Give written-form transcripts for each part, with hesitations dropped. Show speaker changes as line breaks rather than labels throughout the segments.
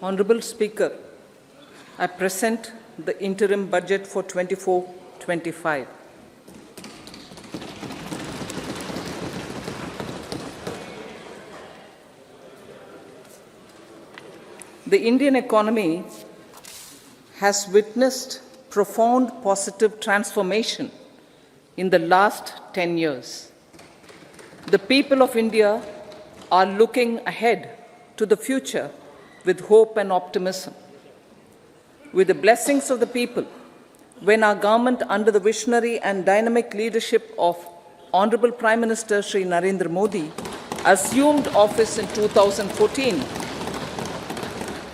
Honorable Speaker, I present the interim budget for 24-25. The Indian economy has witnessed profound positive transformation in the last 10 years. The people of India are looking ahead to the future with hope and optimism. With the blessings of the people, when our government, under the visionary and dynamic leadership of Honorable Prime Minister Shri Narendra Modi, assumed office in 2014,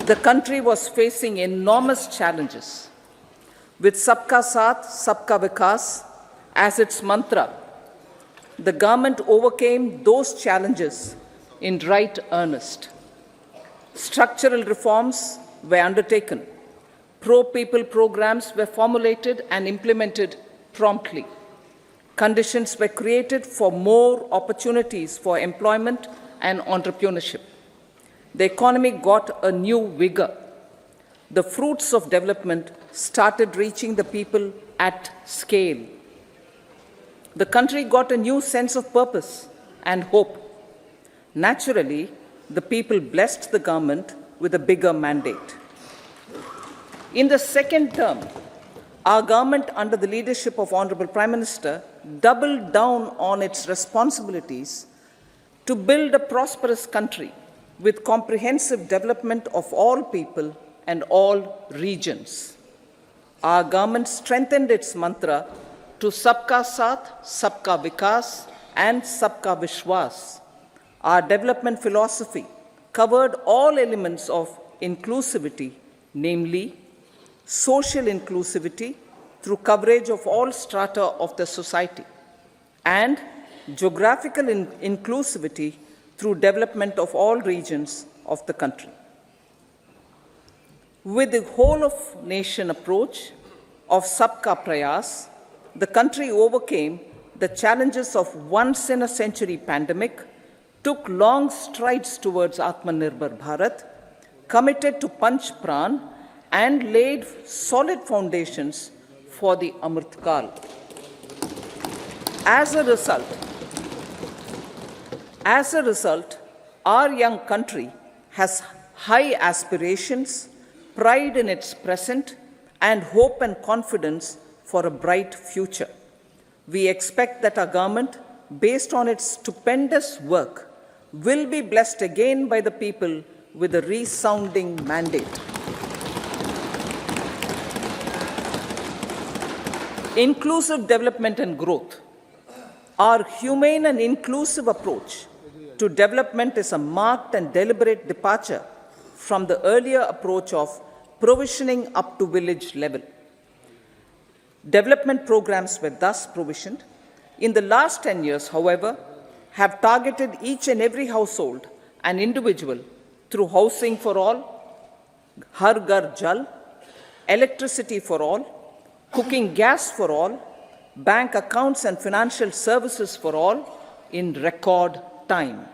the country was facing enormous challenges. With Sabka Saath, Sabka Vikas as its mantra, the government overcame those challenges in right earnest. Structural reforms were undertaken. Pro-people programs were formulated and implemented promptly. Conditions were created for more opportunities for employment and entrepreneurship. The economy got a new vigor. The fruits of development started reaching the people at scale. The country got a new sense of purpose and hope. Naturally, the people blessed the government with a bigger mandate. In the second term, our government, under the leadership of Honorable Prime Minister, doubled down on its responsibilities to build a prosperous country with comprehensive development of all people and all regions. Our government strengthened its mantra to Sabka Saath, Sabka Vikas, and Sabka Vishwas. Our development philosophy covered all elements of inclusivity, namely social inclusivity through coverage of all strata of the society, and geographical inclusivity through development of all regions of the country. With the whole of nation approach of Sabka Prayas, the country overcame the challenges of once-in-a-century pandemic, took long strides towards Atmanirbhar Bharat, committed to Panch Pran, and laid solid foundations for the Amrit Kal. As a result, our young country has high aspirations, pride in its present, and hope and confidence for a bright future. We expect that our government, based on its stupendous work, will be blessed again by the people with a resounding mandate. Inclusive development and growth. Our humane and inclusive approach to development is a marked and deliberate departure from the earlier approach of provisioning up to village level. Development programs were thus provisioned. In the last 10 years, however, have targeted each and every household and individual through housing for all, Har Ghar Jal, electricity for all, cooking gas for all, bank accounts and financial services for all in record time.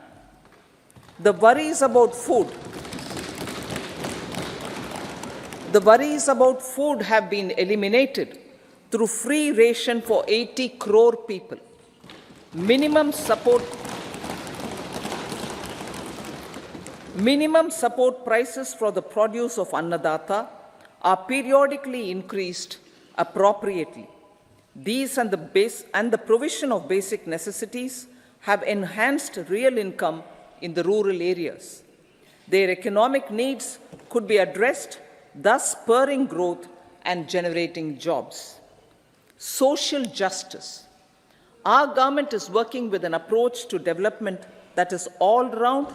The worries about food have been eliminated through free ration for 80 crore people. Minimum support prices for the produce of Annadata are periodically increased appropriately. These and the provision of basic necessities have enhanced real income in the rural areas. Their economic needs could be addressed, thus spurring growth and generating jobs. Social justice. Our government is working with an approach to development that is all-round,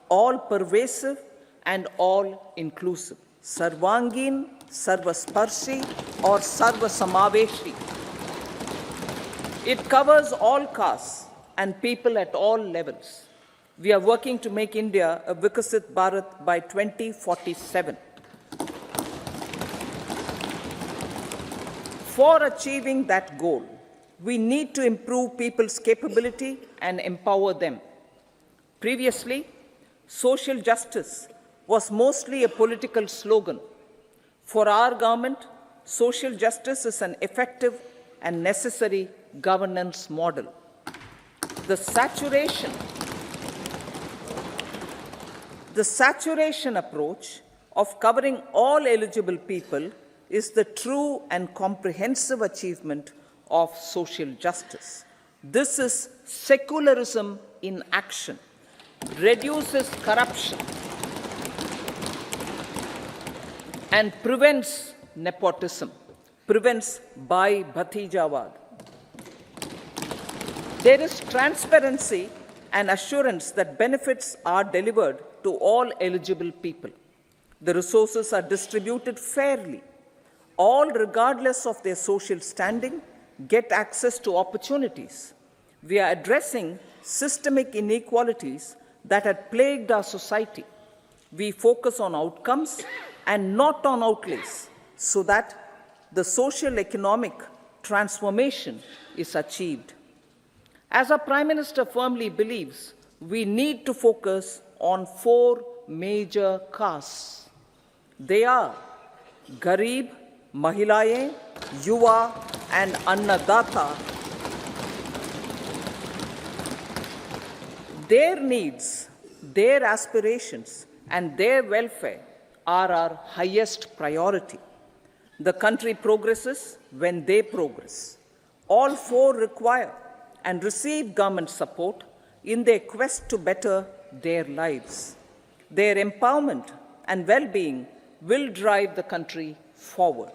all-pervasive, and all-inclusive. Sarvangin, Sarvasparshi, or Sarvasamaveshi. It covers all castes and people at all levels. We are working to make India a Vikasit Bharat by 2047. For achieving that goal, we need to improve people's capability and empower them. Previously, social justice was mostly a political slogan. For our government, social justice is an effective and necessary governance model. The saturation approach of covering all eligible people is the true and comprehensive achievement of social justice. This is secularism in action, reduces corruption, and prevents nepotism, prevents Bhai Bhatijawad. There is transparency and assurance that benefits are delivered to all eligible people. The resources are distributed fairly. All, regardless of their social standing, get access to opportunities. We are addressing systemic inequalities that had plagued our society. We focus on outcomes and not on outlays, so that the social economic transformation is achieved. As our Prime Minister firmly believes, we need to focus on 4 major castes. They are Garib, Mahilayein, Yuva, and Annadata. Their needs, their aspirations, and their welfare are our highest priority. The country progresses when they progress. All 4 require and receive government support in their quest to better their lives. Their empowerment and well-being will drive the country forward.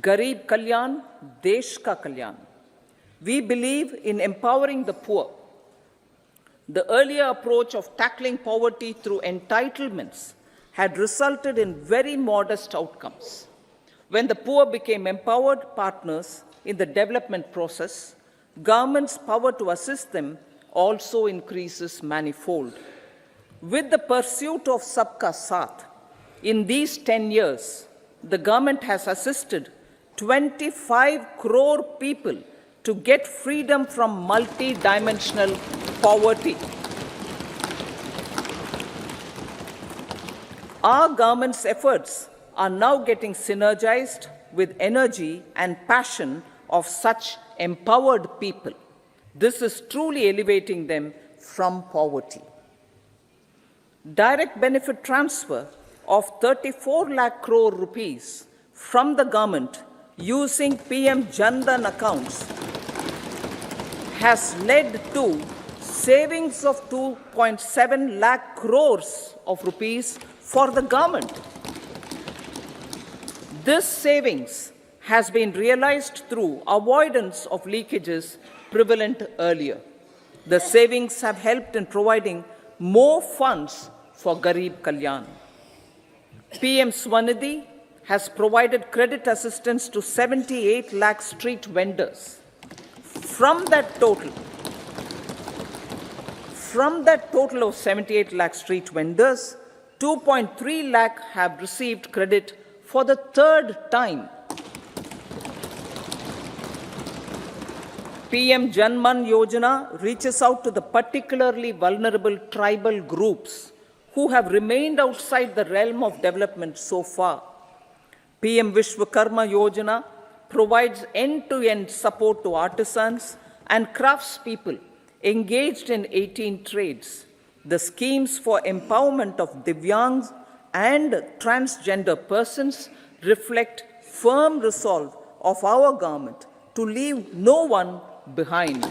Garib Kalyan, Desh Ka Kalyan. We believe in empowering the poor. The earlier approach of tackling poverty through entitlements had resulted in very modest outcomes. When the poor became empowered partners in the development process, government's power to assist them also increases manifold. With the pursuit of Sabka Saath, in these 10 years, the government has assisted 25 crore people to get freedom from multi-dimensional poverty. Our government's efforts are now getting synergized with energy and passion of such empowered people. This is truly elevating them from poverty. Direct benefit transfer of 34 lakh crore rupees from the government using PM Jan Dhan accounts has led to savings of 2.7 lakh crores of rupees for the government. This savings has been realized through avoidance of leakages prevalent earlier. The savings have helped in providing more funds for Garib Kalyan. PM Swanidhi has provided credit assistance to 78 lakh street vendors. From that total of 78 lakh street vendors, 2.3 lakh have received credit for the 3rd time. PM Janman Yojana reaches out to the particularly vulnerable tribal groups who have remained outside the realm of development so far. PM Vishwakarma Yojana provides end-to-end support to artisans and craftspeople engaged in 18 trades. The schemes for empowerment of Divyangs and transgender persons reflect firm resolve of our government to leave no one behind.